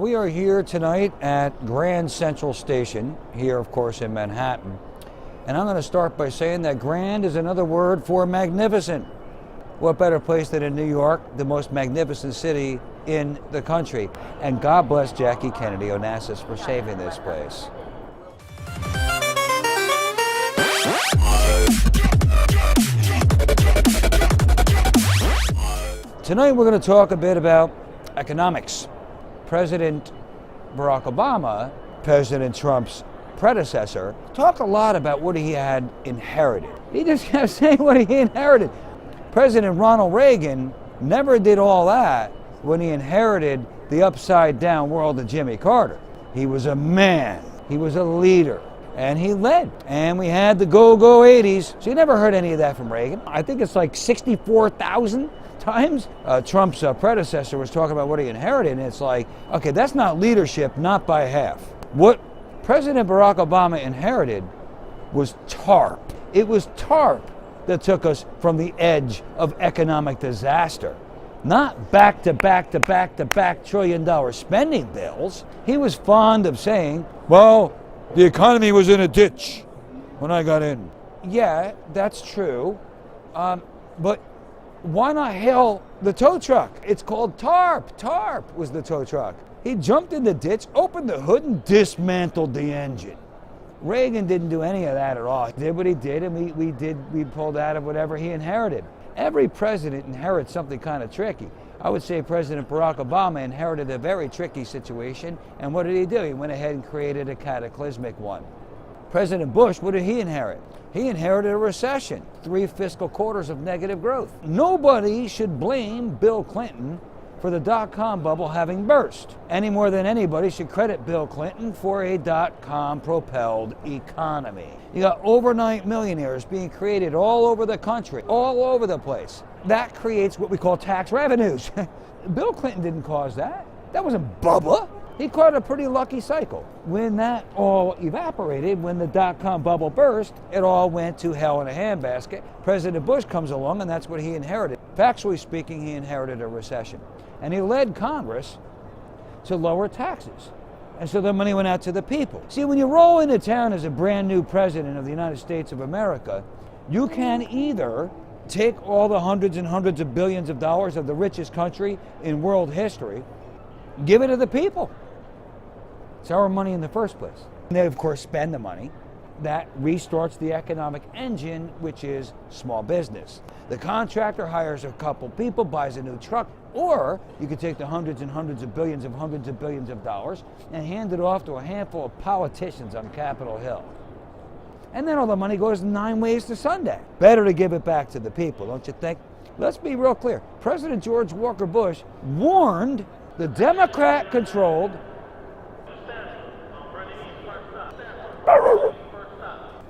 We are here tonight at Grand Central Station, here of course in Manhattan. And I'm going to start by saying that grand is another word for magnificent. What better place than in New York, the most magnificent city in the country. And God bless Jackie Kennedy Onassis for saving this place. Tonight we're going to talk a bit about economics. President Barack Obama, President Trump's predecessor, talked a lot about what he had inherited. He just kept saying what he inherited. President Ronald Reagan never did all that when he inherited the upside down world of Jimmy Carter. He was a man, he was a leader, and he led. And we had the go-go 80s. So you never heard any of that from Reagan. I think it's like 64,000 times. Trump's predecessor was talking about what he inherited, and it's like, okay, that's not leadership, not by half. What President Barack Obama inherited was TARP. It was TARP that took us from the edge of economic disaster. Not back-to-back trillion-dollar spending bills. He was fond of saying, well, the economy was in a ditch when I got in. Yeah, that's true, but why not hail the tow truck? It's called TARP. TARP was the tow truck. He jumped in the ditch, opened the hood, and dismantled the engine. Reagan didn't do any of that at all. He did what he did, and we pulled out of whatever he inherited. Every president inherits something kind of tricky. I would say President Barack Obama inherited a very tricky situation, and what did he do? He went ahead and created a cataclysmic one. President Bush, what did he inherit? He inherited a recession, 3 fiscal quarters of negative growth. Nobody should blame Bill Clinton for the dot-com bubble having burst, any more than anybody should credit Bill Clinton for a dot-com propelled economy. You got overnight millionaires being created all over the country, all over the place. That creates what we call tax revenues. Bill Clinton didn't cause that. That wasn't Bubba. He caught a pretty lucky cycle. When that all evaporated, when the dot-com bubble burst, it all went to hell in a handbasket. President Bush comes along, and that's what he inherited. Factually speaking, he inherited a recession. And he led Congress to lower taxes. And so the money went out to the people. See, when you roll into town as a brand new president of the United States of America, you can either take all the hundreds and hundreds of billions of dollars of the richest country in world history, give it to the people. It's our money in the first place. And they, of course, spend the money. That restarts the economic engine, which is small business. The contractor hires a couple people, buys a new truck, or you could take the hundreds and hundreds of billions of dollars and hand it off to a handful of politicians on Capitol Hill. And then all the money goes 9 ways to Sunday. Better to give it back to the people, don't you think? Let's be real clear. President George Walker Bush warned the Democrat-controlled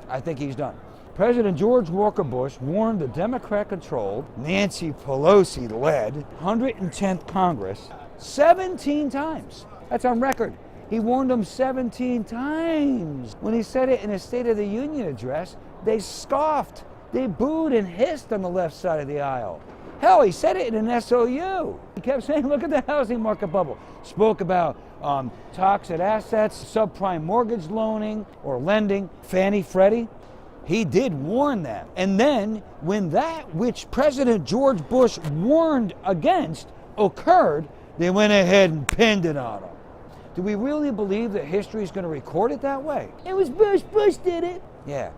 I think he's done. President George Walker Bush warned the Democrat-controlled, Nancy Pelosi-led 110th Congress 17 times. That's on record. He warned them 17 times. When he said it in his State of the Union address, they scoffed. They booed and hissed on the left side of the aisle. Hell, he said it in an SOU. He kept saying, look at the housing market bubble. Spoke about toxic assets, subprime mortgage loaning or lending, Fannie, Freddie. He did warn them. And then when that which President George Bush warned against occurred, they went ahead and pinned it on him. Do we really believe that history is going to record it that way? It was Bush. Bush did it. Yeah.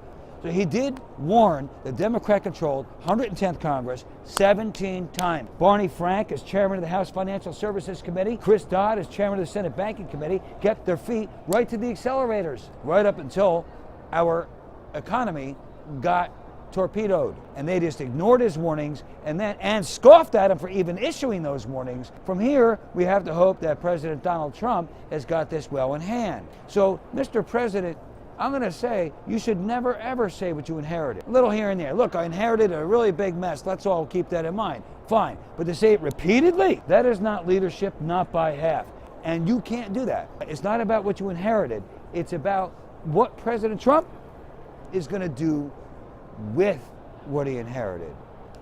So he did warn the Democrat-controlled 110th Congress 17 times. Barney Frank, as chairman of the House Financial Services Committee, Chris Dodd, as chairman of the Senate Banking Committee, kept their feet right to the accelerators, right up until our economy got torpedoed. And they just ignored his warnings and scoffed at him for even issuing those warnings. From here, we have to hope that President Donald Trump has got this well in hand. So, Mr. President, I'm going to say you should never, ever say what you inherited. A little here and there. Look, I inherited a really big mess. Let's all keep that in mind. Fine. But to say it repeatedly, that is not leadership, not by half. And you can't do that. It's not about what you inherited. It's about what President Trump is going to do with what he inherited.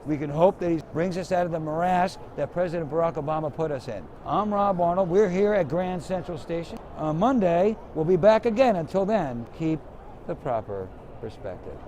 We can hope that he brings us out of the morass that President Barack Obama put us in. I'm Rob Arnold. We're here at Grand Central Station. On Monday, we'll be back again. Until then, keep the proper perspective.